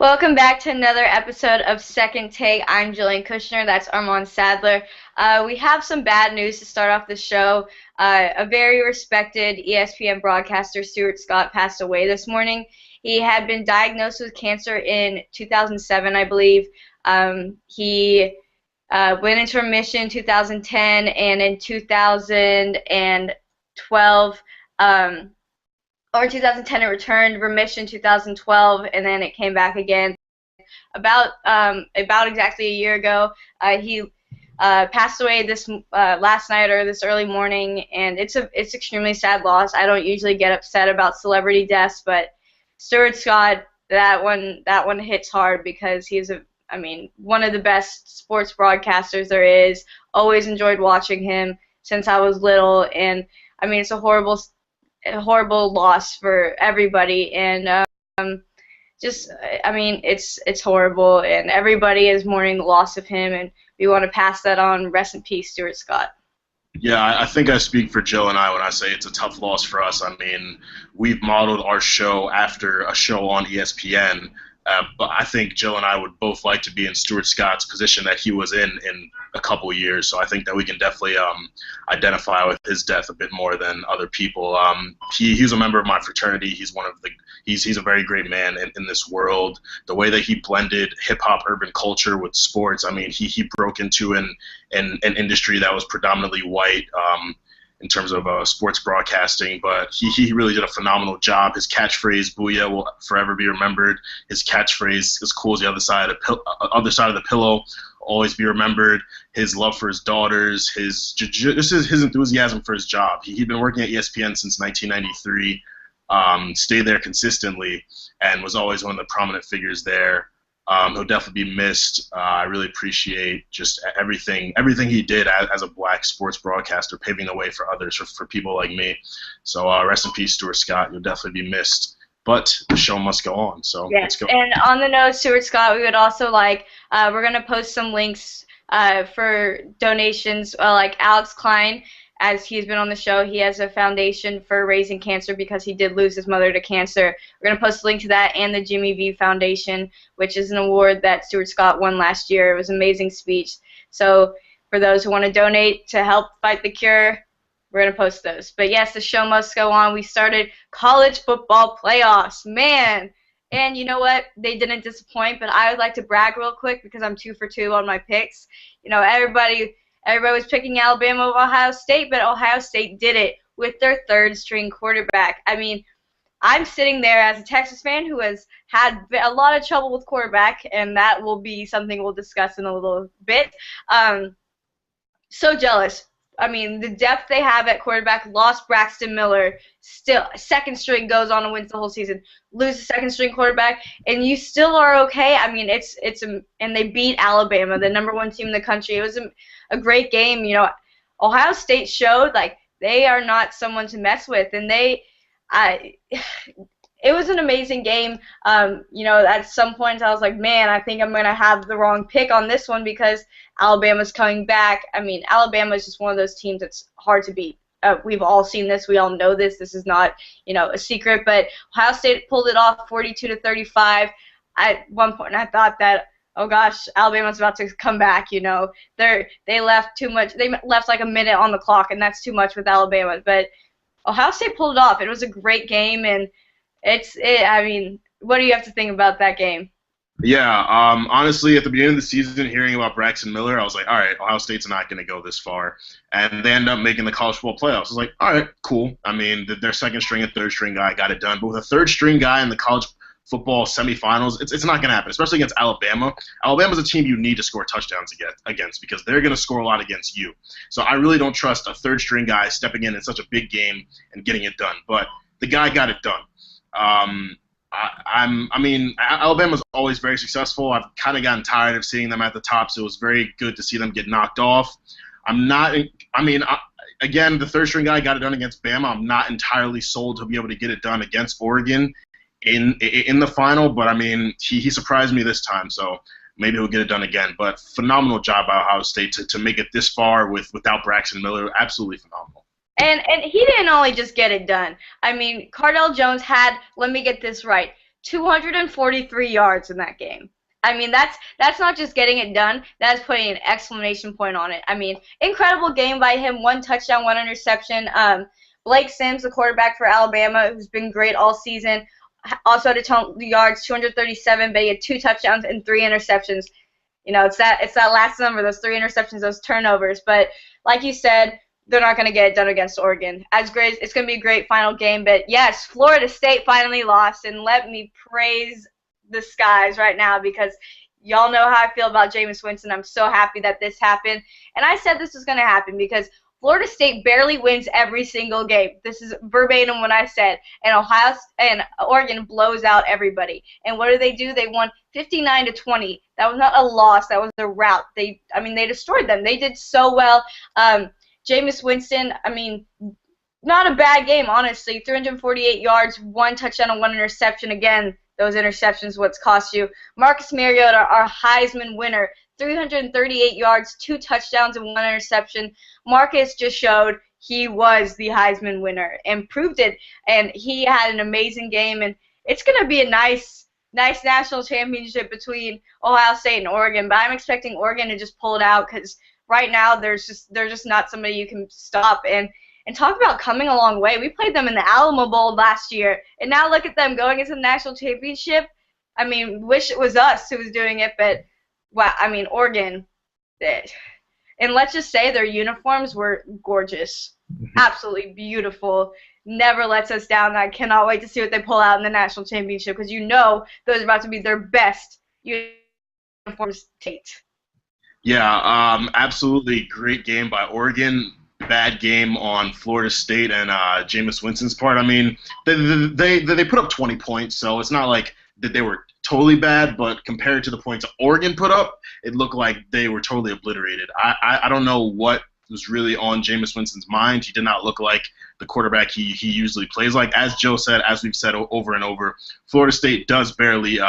Welcome back to another episode of Second Take. I'm Jillian Kushner. That's Armand Sadler. We have some bad news to start off the show. A very respected ESPN broadcaster, Stuart Scott, passed away this morning. He had been diagnosed with cancer in 2007, I believe. He went into remission in 2010, and in 2012, or in 2010 it returned remission 2012, and then it came back again. About exactly a year ago, he passed away this last night or this early morning, and it's extremely sad loss. I don't usually get upset about celebrity deaths, but Stuart Scott, that one hits hard because he's one of the best sports broadcasters there is. Always enjoyed watching him since I was little, and it's a horrible loss for everybody, and it's horrible, and everybody is mourning the loss of him, and we want to pass that on. Rest in peace, Stuart Scott. Yeah, I think I speak for Joe and I when I say it's a tough loss for us. We've modeled our show after a show on ESPN, but I think Joe and I would both like to be in Stuart Scott's position that he was in a couple of years. So I think that we can definitely identify with his death a bit more than other people. He's a member of my fraternity. He's a very great man in this world. The way that he blended hip hop, urban culture with sports. He broke into an industry that was predominantly white. In terms of sports broadcasting, but he really did a phenomenal job. His catchphrase "Booyah" will forever be remembered. His catchphrase "As cool as the other side of the pillow" always be remembered. His love for his daughters, his enthusiasm for his job. He'd been working at ESPN since 1993, stayed there consistently, and was always one of the prominent figures there. He'll definitely be missed. I really appreciate just everything he did as a black sports broadcaster, paving the way for others, for people like me. So rest in peace, Stuart Scott. You'll definitely be missed. But the show must go on. So yes. Let's go. And on the note, Stuart Scott, we would also we're going to post some links for donations, like Alex Klein. As he's been on the show, he has a foundation for raising cancer because he did lose his mother to cancer. We're going to post a link to that and the Jimmy V Foundation, which is an award that Stuart Scott won last year. It was an amazing speech. So for those who want to donate to help fight the cure, we're going to post those. But yes, the show must go on. We started college football playoffs. Man. And you know what? They didn't disappoint, but I would like to brag real quick because I'm 2 for 2 on my picks. Everybody was picking Alabama over Ohio State, but Ohio State did it with their third-string quarterback. I'm sitting there as a Texas fan who has had a lot of trouble with quarterback, and that will be something we'll discuss in a little bit. So jealous. The depth they have at quarterback, lost Braxton Miller, still second string goes on and wins the whole season, lose a second string quarterback, and you still are okay. And they beat Alabama, the #1 team in the country. It was a great game. Ohio State showed they are not someone to mess with, and it was an amazing game. At some point I was like, man, I think I'm going to have the wrong pick on this one because Alabama's coming back. Alabama is just one of those teams that's hard to beat. We've all seen this. We all know this. This is not, a secret. But Ohio State pulled it off 42-35. At one point I thought that, oh gosh, Alabama's about to come back. They left too much. They left like a minute on the clock, and that's too much with Alabama. But Ohio State pulled it off. It was a great game, and what do you have to think about that game? Yeah, honestly, at the beginning of the season, hearing about Braxton Miller, I was like, all right, Ohio State's not going to go this far. And they end up making the college football playoffs. I was like, all right, cool. Their second string and third string guy got it done. But with a third string guy in the college football semifinals, it's not going to happen, especially against Alabama. Alabama's a team you need to score touchdowns against because they're going to score a lot against you. So I really don't trust a third string guy stepping in such a big game and getting it done. But the guy got it done. Alabama's always very successful. I've kind of gotten tired of seeing them at the top, so it was very good to see them get knocked off. Again, the third string guy got it done against Bama. I'm not entirely sold to be able to get it done against Oregon in the final, but he surprised me this time, so maybe he'll get it done again. But phenomenal job by Ohio State to make it this far without Braxton Miller. Absolutely phenomenal. And he didn't only just get it done. Cardell Jones had, let me get this right, 243 yards in that game. I mean, that's not just getting it done. That's putting an exclamation point on it. I mean, incredible game by him. 1 touchdown, 1 interception. Blake Sims, the quarterback for Alabama, who's been great all season, also had a ton of yards, 237, but he had 2 touchdowns and 3 interceptions. You know, it's that last number, those 3 interceptions, those turnovers. But like you said, they're not going to get it done against Oregon. As great, it's going to be a great final game. But yes, Florida State finally lost, and let me praise the skies right now because y'all know how I feel about Jameis Winston. I'm so happy that this happened. And I said this was going to happen because Florida State barely wins every single game. This is verbatim what I said. And Oregon blows out everybody. And what do? They won 59-20. That was not a loss. That was a rout. They destroyed them. They did so well. Jameis Winston, I mean, not a bad game, honestly. 348 yards, 1 touchdown and 1 interception. Again, those interceptions what's cost you. Marcus Mariota, our Heisman winner, 338 yards, 2 touchdowns and 1 interception. Marcus just showed he was the Heisman winner and proved it. And he had an amazing game. And it's going to be a nice national championship between Ohio State and Oregon. But I'm expecting Oregon to just pull it out because right now they're just not somebody you can stop. And talk about coming a long way. We played them in the Alamo Bowl last year, and now look at them going into the national championship. I mean, wish it was us who was doing it, but wow, I mean, Oregon. And let's just say their uniforms were gorgeous, absolutely beautiful. Never lets us down. I cannot wait to see what they pull out in the national championship because you know those are about to be their best uniforms. Tate. Yeah, absolutely great game by Oregon. Bad game on Florida State and Jameis Winston's part. I mean, they put up 20 points, so it's not like that they were totally bad, but compared to the points Oregon put up, it looked like they were totally obliterated. I don't know what was really on Jameis Winston's mind. He did not look like the quarterback he usually plays like. As Joe said, as we've said over and over, Florida State does barely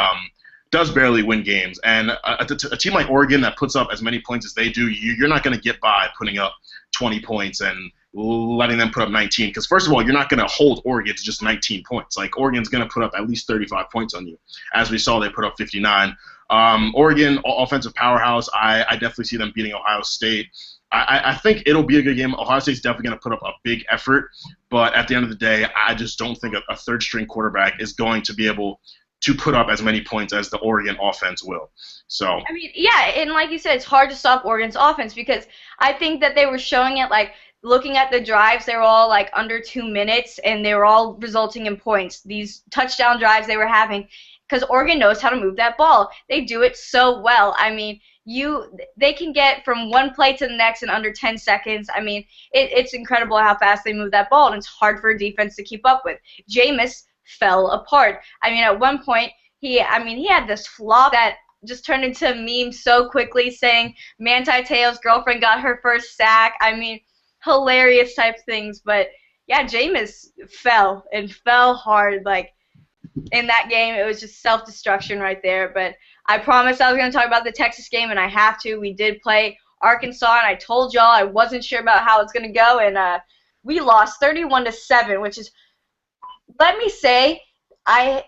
win games. And a team like Oregon that puts up as many points as they do, you're not going to get by putting up 20 points and letting them put up 19. Because, first of all, you're not going to hold Oregon to just 19 points. Like, Oregon's going to put up at least 35 points on you. As we saw, they put up 59. Oregon, offensive powerhouse. I definitely see them beating Ohio State. I think it'll be a good game. Ohio State's definitely going to put up a big effort. But at the end of the day, I just don't think a third-string quarterback is going to be able to put up as many points as the Oregon offense will. So I mean, yeah, and like you said, it's hard to stop Oregon's offense because I think that they were showing it, like, looking at the drives, they were all like under 2 minutes, and they were all resulting in points. These touchdown drives they were having, because Oregon knows how to move that ball. They do it so well. I mean, they can get from one play to the next in under 10 seconds. I mean, it's incredible how fast they move that ball, and it's hard for a defense to keep up with. Jameis fell apart. I mean, at one point, he had this flop that just turned into a meme so quickly saying Manti Te'o's girlfriend got her first sack. I mean, hilarious type things. But, yeah, Jameis fell hard. Like, in that game, it was just self-destruction right there. But I promised I was going to talk about the Texas game, and I have to. We did play Arkansas, and I told y'all I wasn't sure about how it's going to go. And we lost 31-7, which is, let me say, I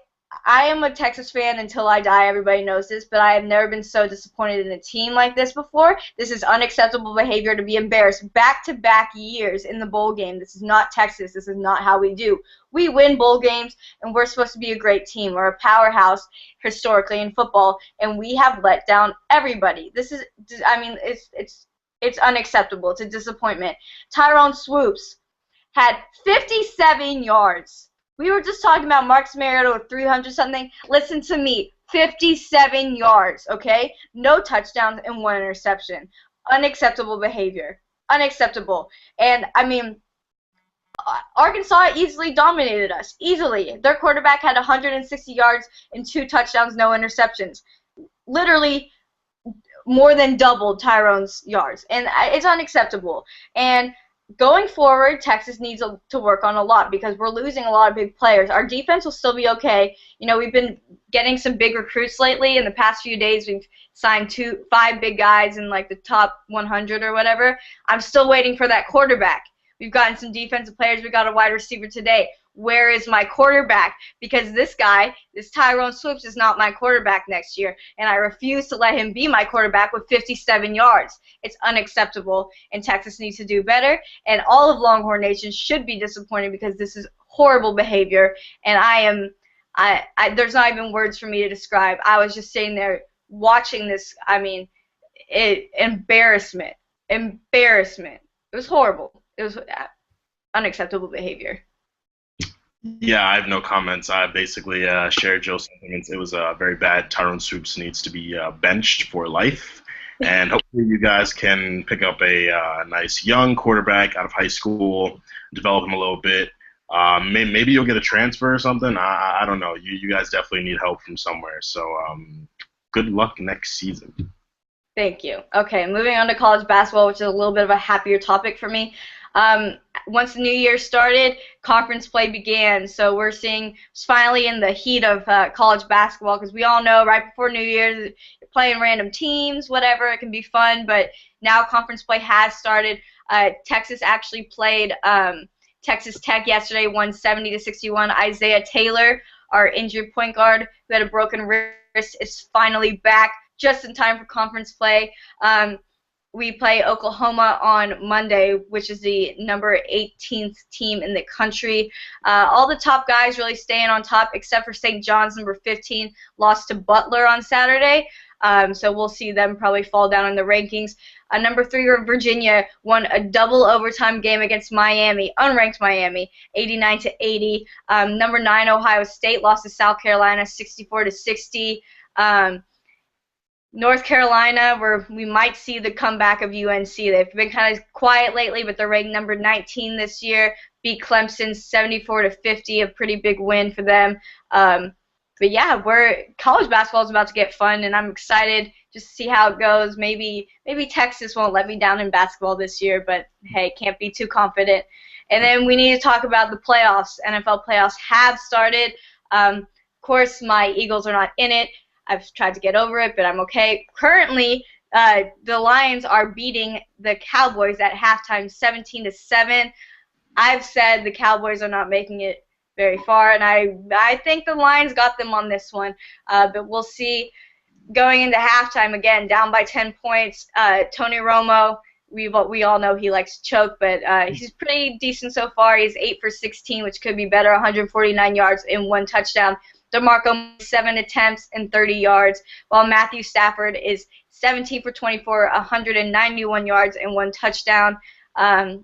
am a Texas fan until I die. Everybody knows this, but I have never been so disappointed in a team like this before. This is unacceptable behavior to be embarrassed back-to-back years in the bowl game. This is not Texas. This is not how we do. We win bowl games, and we're supposed to be a great team. We're a powerhouse historically in football, and we have let down everybody. This is, I mean, it's unacceptable. It's a disappointment. Tyrone Swoops had 57 yards. We were just talking about Marcus Mariota with 300-something. Listen to me. 57 yards, okay? No touchdowns and 1 interception. Unacceptable behavior. Unacceptable. And, I mean, Arkansas easily dominated us. Easily. Their quarterback had 160 yards and 2 touchdowns, no interceptions. Literally more than doubled Tyrone's yards. And it's unacceptable. And going forward, Texas needs to work on a lot because we're losing a lot of big players. Our defense will still be okay. You know, we've been getting some big recruits lately. In the past few days, we've signed 5 big guys in, like, the top 100 or whatever. I'm still waiting for that quarterback. We've gotten some defensive players. We got a wide receiver today. where is my quarterback? Because this guy, this Tyrone Swoops, is not my quarterback next year, and I refuse to let him be my quarterback with 57 yards. It's unacceptable, and Texas needs to do better, and all of Longhorn Nation should be disappointed because this is horrible behavior, and there's not even words for me to describe. I was just sitting there watching this. I mean, embarrassment. It was horrible. It was unacceptable behavior. Yeah, I have no comments. I basically shared Joe's sentiments. It was very bad. Tyrone Swoops needs to be benched for life. And hopefully you guys can pick up a nice young quarterback out of high school, develop him a little bit. Maybe you'll get a transfer or something. I don't know. You guys definitely need help from somewhere. So good luck next season. Thank you. Okay, moving on to college basketball, which is a little bit of a happier topic for me. Once the new year started, conference play began. So we're seeing finally in the heat of college basketball, because we all know right before New Year's, you're playing random teams, whatever. It can be fun, but now conference play has started. Texas actually played Texas Tech yesterday, won 70-61. Isaiah Taylor, our injured point guard who had a broken wrist, is finally back just in time for conference play. We play Oklahoma on Monday, which is the number 18th team in the country. All the top guys really staying on top, except for St. John's, number 15, lost to Butler on Saturday. So we'll see them probably fall down in the rankings. Number 3, Virginia, won a double overtime game against Miami, unranked Miami, 89-80. Number 9, Ohio State, lost to South Carolina, 64-60. North Carolina, where we might see the comeback of UNC. They've been kind of quiet lately, but they're ranked number 19 this year. Beat Clemson 74-50, a pretty big win for them. But yeah, college basketball is about to get fun, and I'm excited just to see how it goes. Maybe Texas won't let me down in basketball this year, but hey, can't be too confident. And then we need to talk about the playoffs. NFL playoffs have started. Of course, my Eagles are not in it. I've tried to get over it, but I'm okay. Currently, the Lions are beating the Cowboys at halftime 17-7. I've said the Cowboys are not making it very far, and I think the Lions got them on this one. But we'll see. Going into halftime, again, down by 10 points, Tony Romo, we all know he likes to choke, but he's pretty decent so far. He's 8 for 16, which could be better, 149 yards and 1 touchdown. DeMarco, 7 attempts and 30 yards, while Matthew Stafford is 17 for 24, 191 yards and 1 touchdown. Yeah,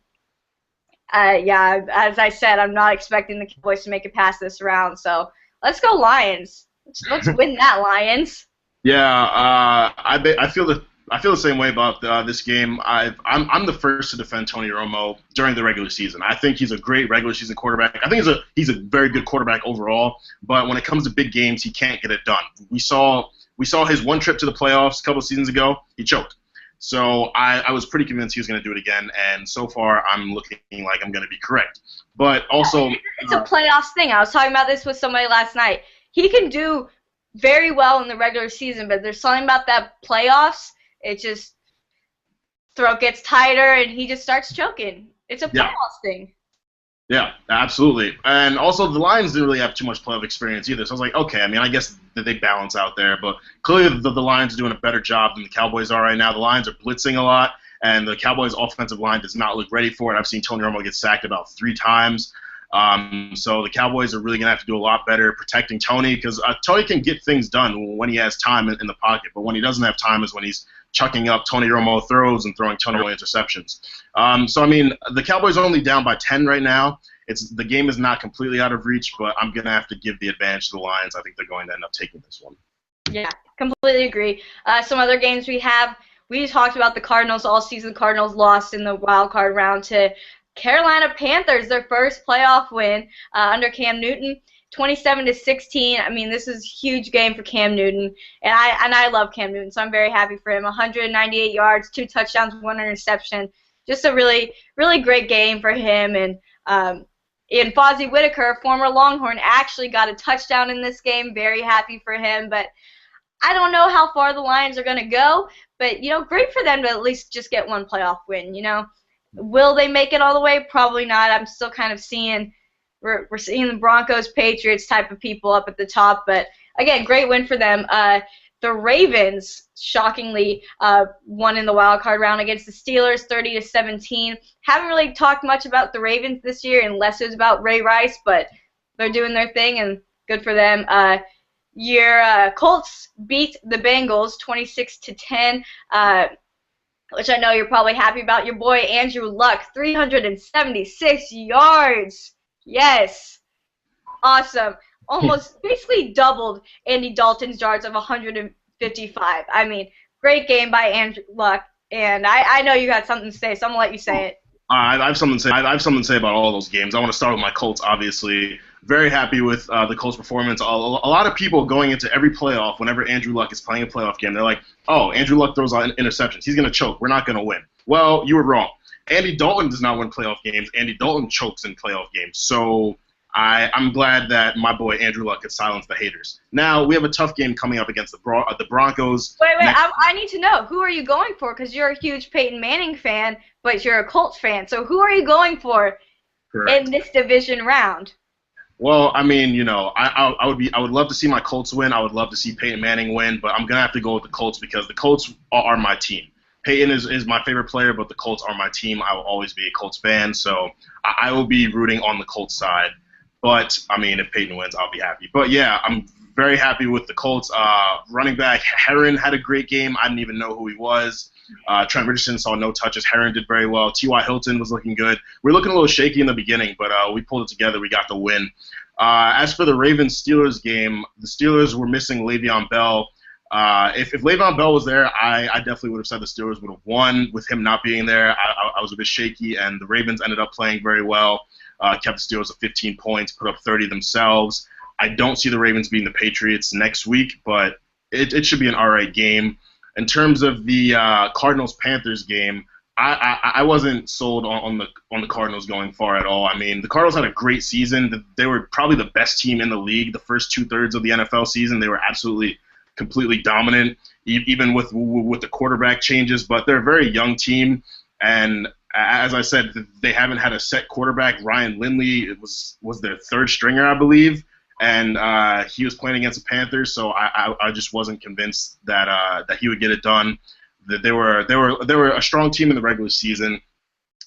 as I said, I'm not expecting the Cowboys to make it past this round, so let's go Lions. Let's win that, Lions. Yeah, I feel the same way about this game. I'm the first to defend Tony Romo during the regular season. I think he's a great regular season quarterback. I think he's a very good quarterback overall. But when it comes to big games, he can't get it done. We saw his one trip to the playoffs a couple of seasons ago. He choked. So I was pretty convinced he was going to do it again. And so far, I'm looking like I'm going to be correct. But also, it's a playoffs thing. I was talking about this with somebody last night. He can do very well in the regular season, but there's something about that playoffs. It just throat gets tighter and he just starts choking. It's a playoffs thing. Yeah, absolutely. And also the Lions didn't really have too much playoff experience either. So I was like, okay, I mean, I guess that they balance out there. But clearly the Lions are doing a better job than the Cowboys are right now. The Lions are blitzing a lot, and the Cowboys' offensive line does not look ready for it. I've seen Tony Romo get sacked about 3 times. So the Cowboys are really going to have to do a lot better protecting Tony, because Tony can get things done when he has time in the pocket. But when he doesn't have time is when he's chucking up Tony Romo throws and throwing Tony Romo interceptions. So, I mean, the Cowboys are only down by 10 right now. The game is not completely out of reach, but I'm going to have to give the advantage to the Lions. I think they're going to end up taking this one. Yeah, completely agree. Some other games we talked about the Cardinals all season. Cardinals lost in the wild card round to Carolina Panthers, their first playoff win under Cam Newton, 27-16. I mean, this is a huge game for Cam Newton, and I love Cam Newton, so I'm very happy for him. 198 yards, 2 touchdowns, 1 interception. Just a really, really great game for him. And Fozzie Whitaker, former Longhorn, actually got a touchdown in this game. Very happy for him, but I don't know how far the Lions are going to go. But, great for them to at least just get one playoff win, Will they make it all the way? Probably not. I'm still kind of seeing we're seeing the Broncos, Patriots type of people up at the top. But again, great win for them. The Ravens, shockingly, won in the wild card round against the Steelers, 30-17. Haven't really talked much about the Ravens this year, unless it was about Ray Rice, but they're doing their thing, and good for them. Your Colts beat the Bengals 26-10, which I know you're probably happy about. Your boy Andrew Luck, 376 yards. Yes, awesome. Almost basically doubled Andy Dalton's yards of 155. I mean, great game by Andrew Luck, and I know you got something to say, so I'm going to let you say it. I have something to say. I have something to say about all those games. I want to start with my Colts, obviously. Very happy with the Colts' performance. A lot of people going into every playoff, whenever Andrew Luck is playing a playoff game, they're like, oh, Andrew Luck throws out interceptions. He's going to choke. We're not going to win. Well, you were wrong. Andy Dalton does not win playoff games. Andy Dalton chokes in playoff games. So I'm glad that my boy Andrew Luck could silence the haters. Now, we have a tough game coming up against the Broncos. Wait, I need to know. Who are you going for? Because you're a huge Peyton Manning fan, but you're a Colts fan. So who are you going for in this division round? Well, I mean, you know, I would love to see my Colts win. I would love to see Peyton Manning win, but I'm gonna have to go with the Colts because the Colts are my team. Peyton is my favorite player, but the Colts are my team. I will always be a Colts fan, so I will be rooting on the Colts side. But I mean, if Peyton wins, I'll be happy. But yeah, I'm very happy with the Colts. Running back Herron had a great game. I didn't even know who he was. Trent Richardson saw no touches. Herron did very well. T.Y. Hilton was looking good. We were looking a little shaky in the beginning, but we pulled it together. We got the win. As for the Ravens-Steelers game, the Steelers were missing Le'Veon Bell. If Le'Veon Bell was there, I definitely would have said the Steelers would have won. With him not being there, I was a bit shaky, and the Ravens ended up playing very well. Kept the Steelers at 15 points, put up 30 themselves. I don't see the Ravens beating the Patriots next week, but it should be an all right game. In terms of the Cardinals-Panthers game, I wasn't sold on the Cardinals going far at all. I mean, the Cardinals had a great season. They were probably the best team in the league. The first 2/3 of the NFL season, they were absolutely, completely dominant, even with the quarterback changes. But they're a very young team, and as I said, they haven't had a set quarterback. Ryan Lindley was their third stringer, I believe. And he was playing against the Panthers, so I just wasn't convinced that he would get it done. That they were a strong team in the regular season,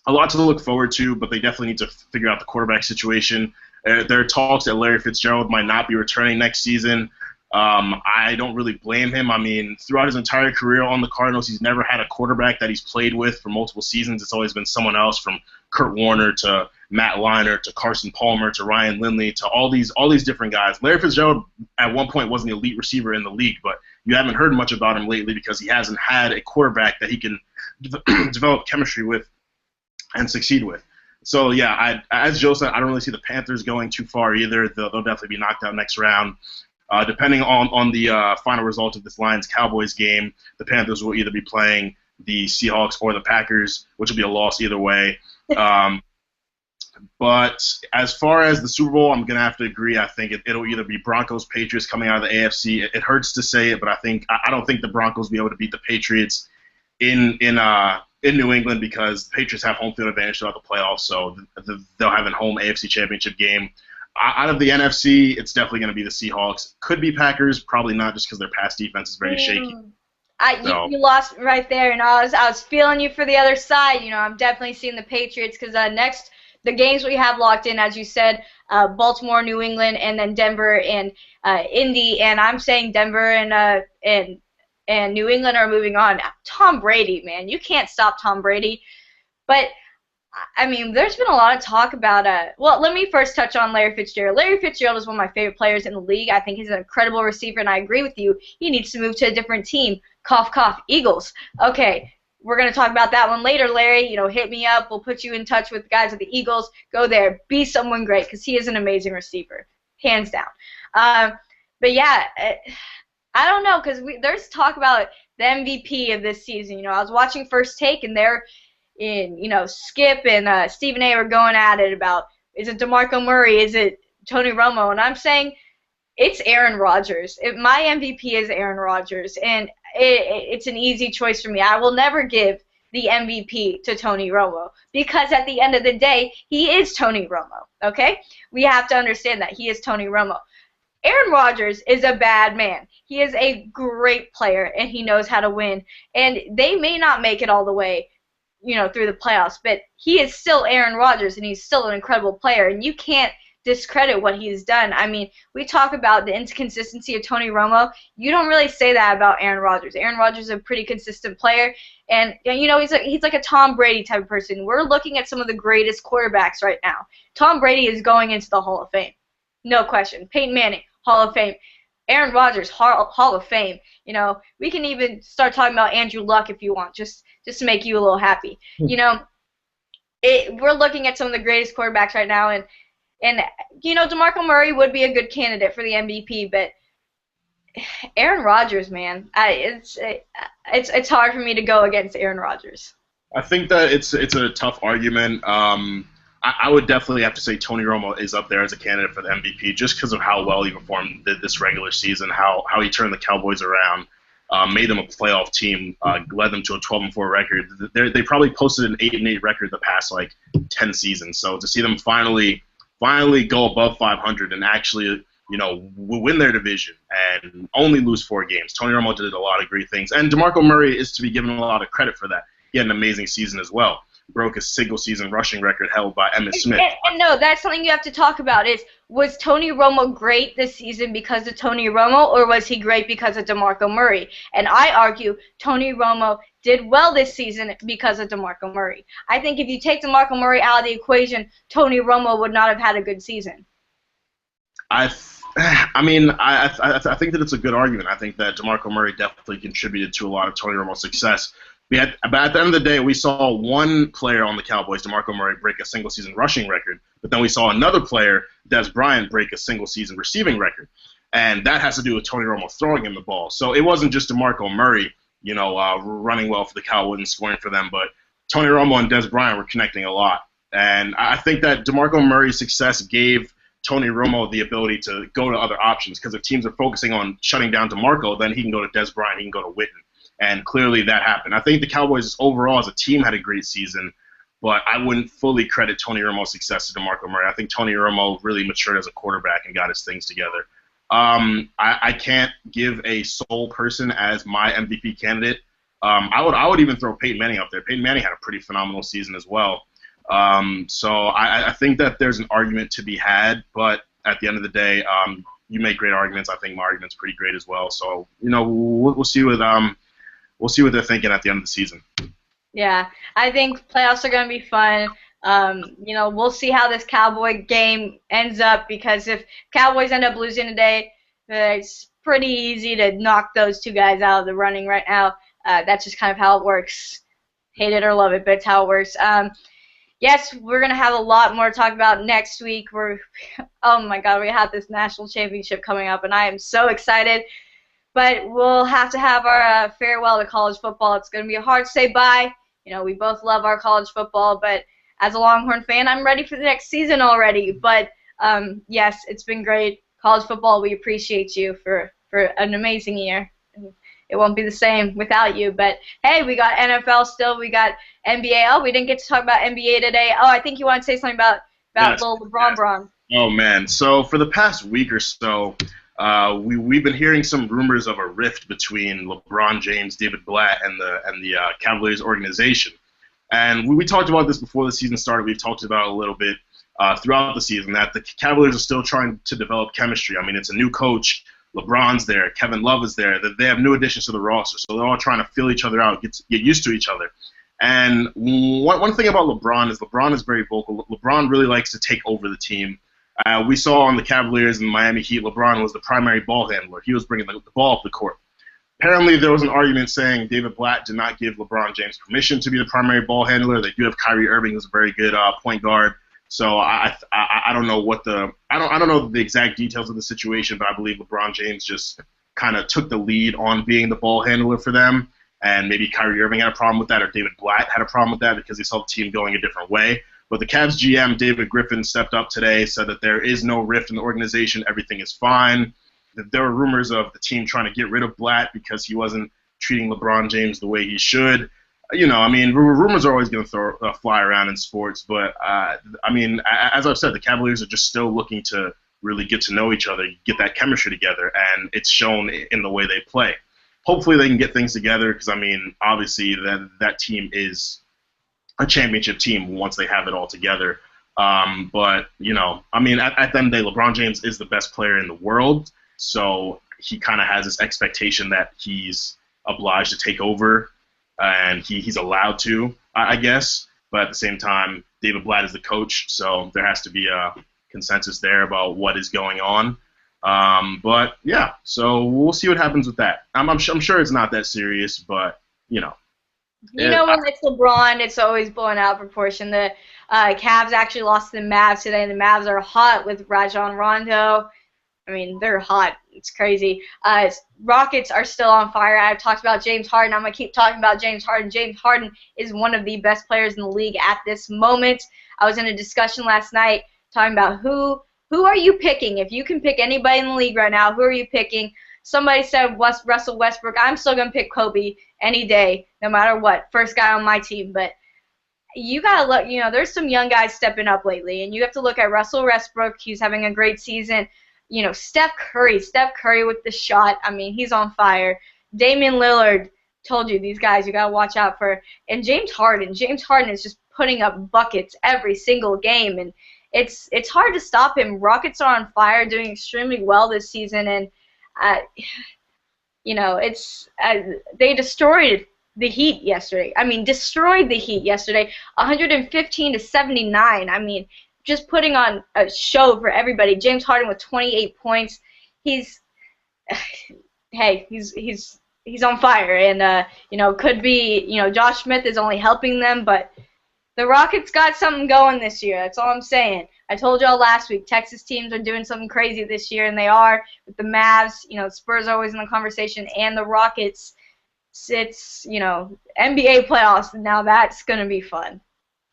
a lot to look forward to, but they definitely need to figure out the quarterback situation. There are talks that Larry Fitzgerald might not be returning next season. I don't really blame him. I mean, throughout his entire career on the Cardinals, he's never had a quarterback that he's played with for multiple seasons. It's always been someone else, from Kurt Warner to Matt Leinart to Carson Palmer to Ryan Lindley to all these different guys. Larry Fitzgerald at one point was an elite receiver in the league, but you haven't heard much about him lately because he hasn't had a quarterback that he can develop chemistry with and succeed with. So yeah, as Joe said, I don't really see the Panthers going too far either. They'll definitely be knocked out next round. Depending on the final result of this Lions-Cowboys game, the Panthers will either be playing the Seahawks or the Packers, which will be a loss either way. But as far as the Super Bowl, I'm going to have to agree. I think it'll either be Broncos-Patriots coming out of the AFC. It hurts to say it, but I don't think the Broncos will be able to beat the Patriots in New England because the Patriots have home field advantage throughout the playoffs, so they'll have a home AFC Championship game. Out of the NFC, it's definitely going to be the Seahawks. Could be Packers, probably not, just because their pass defense is very shaky. You lost right there, and I was feeling you for the other side. You know, I'm definitely seeing the Patriots because next the games we have locked in, as you said, Baltimore, New England, and then Denver and Indy. And I'm saying Denver and New England are moving on. Tom Brady, man, you can't stop Tom Brady. But I mean, there's been a lot of talk about well, let me first touch on Larry Fitzgerald. Larry Fitzgerald is one of my favorite players in the league. I think he's an incredible receiver, and I agree with you. He needs to move to a different team. Cough, cough, Eagles. Okay, we're going to talk about that one later, Larry. You know, hit me up. We'll put you in touch with the guys at the Eagles. Go there. Be someone great because he is an amazing receiver, hands down. But, yeah, I don't know because there's talk about the MVP of this season. You know, I was watching First Take, and they're Skip and Stephen A. were going at it about, is it DeMarco Murray, is it Tony Romo? And I'm saying it's Aaron Rodgers. My MVP is Aaron Rodgers, and it's an easy choice for me. I will never give the MVP to Tony Romo, because at the end of the day, he is Tony Romo, okay? We have to understand that he is Tony Romo. Aaron Rodgers is a bad man. He is a great player, and he knows how to win. And they may not make it all the way, through the playoffs, but he is still Aaron Rodgers, and he's still an incredible player, and you can't discredit what he's done. I mean, we talk about the inconsistency of Tony Romo. You don't really say that about Aaron Rodgers. Aaron Rodgers is a pretty consistent player, and he's like a Tom Brady type of person. We're looking at some of the greatest quarterbacks right now. Tom Brady is going into the Hall of Fame. No question. Peyton Manning, Hall of Fame. Aaron Rodgers, Hall of Fame. We can even start talking about Andrew Luck if you want, just to make you a little happy. We're looking at some of the greatest quarterbacks right now, and DeMarco Murray would be a good candidate for the MVP, but Aaron Rodgers, man, it's hard for me to go against Aaron Rodgers. I think that it's a tough argument. I would definitely have to say Tony Romo is up there as a candidate for the MVP just because of how well he performed this regular season, how he turned the Cowboys around, made them a playoff team, led them to a 12-4 record. They probably posted an 8-8 record the past 10 seasons. So to see them finally go above 500 and actually win their division and only lose 4 games. Tony Romo did a lot of great things, and DeMarco Murray is to be given a lot of credit for that. He had an amazing season as well. Broke a single-season rushing record held by Emmitt Smith. And no, that's something you have to talk about. Was Tony Romo great this season because of Tony Romo, or was he great because of DeMarco Murray? And I argue Tony Romo did well this season because of DeMarco Murray. I think if you take DeMarco Murray out of the equation, Tony Romo would not have had a good season. I think that it's a good argument. I think that DeMarco Murray definitely contributed to a lot of Tony Romo's success. But at the end of the day, we saw one player on the Cowboys, DeMarco Murray, break a single-season rushing record, but then we saw another player, Dez Bryant, break a single-season receiving record. And that has to do with Tony Romo throwing him the ball. So it wasn't just DeMarco Murray, running well for the Cowboys and scoring for them, but Tony Romo and Dez Bryant were connecting a lot. And I think that DeMarco Murray's success gave Tony Romo the ability to go to other options, because if teams are focusing on shutting down DeMarco, then he can go to Dez Bryant, he can go to Witten. And clearly that happened. I think the Cowboys overall as a team had a great season, but I wouldn't fully credit Tony Romo's success to DeMarco Murray. I think Tony Romo really matured as a quarterback and got his things together. I can't give a sole person as my MVP candidate. I would even throw Peyton Manning up there. Peyton Manning had a pretty phenomenal season as well. So I think that there's an argument to be had, but at the end of the day, you make great arguments. I think my argument's pretty great as well. So we'll see what they're thinking at the end of the season. Yeah, I think playoffs are going to be fun. We'll see how this Cowboy game ends up, because if Cowboys end up losing today, it's pretty easy to knock those 2 guys out of the running right now. That's just kind of how it works. Hate it or love it, but it's how it works. Yes, we're going to have a lot more to talk about next week. Oh my God, we have this national championship coming up, and I am so excited. But we'll have to have our farewell to college football. It's going to be hard to say bye. We both love our college football, but as a Longhorn fan, I'm ready for the next season already. But yes, it's been great. College football, we appreciate you for an amazing year. It won't be the same without you. But hey, we got NFL still. We got NBA. Oh, we didn't get to talk about NBA today. Oh, I think you want to say something about yes. little LeBron Bron. Oh man. So for the past week or so, we've been hearing some rumors of a rift between LeBron James, David Blatt, and the Cavaliers organization. And we talked about this before the season started. We've talked about it a little bit throughout the season, that the Cavaliers are still trying to develop chemistry. I mean, it's a new coach. LeBron's there. Kevin Love is there. They have new additions to the roster, so they're all trying to fill each other out, get used to each other. And one thing about LeBron is very vocal. LeBron really likes to take over the team. We saw on the Cavaliers and Miami Heat, LeBron was the primary ball handler. He was bringing the ball up the court. Apparently, there was an argument saying David Blatt did not give LeBron James permission to be the primary ball handler. They do have Kyrie Irving, who's a very good point guard. So I don't know I don't know the exact details of the situation, but I believe LeBron James just kind of took the lead on being the ball handler for them. And maybe Kyrie Irving had a problem with that, or David Blatt had a problem with that because he saw the team going a different way. But the Cavs GM, David Griffin, stepped up today, said that there is no rift in the organization, everything is fine. There were rumors of the team trying to get rid of Blatt because he wasn't treating LeBron James the way he should. I mean, rumors are always going to fly around in sports, but I mean, as I've said, the Cavaliers are just still looking to really get to know each other, get that chemistry together, and it's shown in the way they play. Hopefully, they can get things together because I mean, obviously, that team is a championship team once they have it all together. But I mean, at the end of the day, LeBron James is the best player in the world, so he kind of has this expectation that he's obliged to take over, and he's allowed to, I guess. But at the same time, David Blatt is the coach, so there has to be a consensus there about what is going on. But yeah, so we'll see what happens with that. I'm sure it's not that serious, but when it's LeBron, it's always blown out of proportion. The Cavs actually lost to the Mavs today, and the Mavs are hot with Rajon Rondo. I mean, they're hot. It's crazy. Rockets are still on fire. I've talked about James Harden. I'm going to keep talking about James Harden. James Harden is one of the best players in the league at this moment. I was in a discussion last night talking about who are you picking? If you can pick anybody in the league right now, who are you picking? Somebody said Russell Westbrook. I'm still going to pick Kobe any day, no matter what. First guy on my team. But you got to look, there's some young guys stepping up lately, and you have to look at Russell Westbrook. He's having a great season. Steph Curry with the shot. I mean, he's on fire. Damian Lillard, told you, these guys you got to watch out for. And James Harden. James Harden is just putting up buckets every single game, and it's hard to stop him. Rockets are on fire, doing extremely well this season, and they destroyed the Heat yesterday. I mean, destroyed the Heat yesterday, 115-79. I mean, just putting on a show for everybody. James Harden with 28 points. He's on fire, and could be, Josh Smith is only helping them, but the Rockets got something going this year. That's all I'm saying. I told y'all last week, Texas teams are doing something crazy this year, and they are with the Mavs. Spurs are always in the conversation, and the Rockets. It's NBA playoffs. Now that's gonna be fun.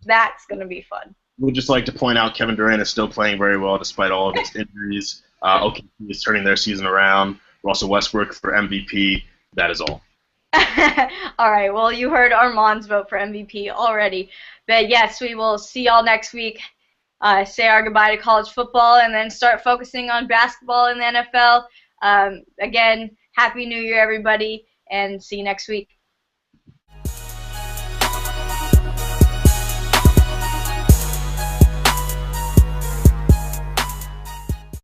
That's gonna be fun. We'd just like to point out Kevin Durant is still playing very well despite all of his injuries. OKC is turning their season around. Russell Westbrook for MVP. That is all. All right, well, you heard Armand's vote for MVP already. But, yes, we will see y'all next week. Say our goodbye to college football and then start focusing on basketball in the NFL. Again, Happy New Year, everybody, and see you next week.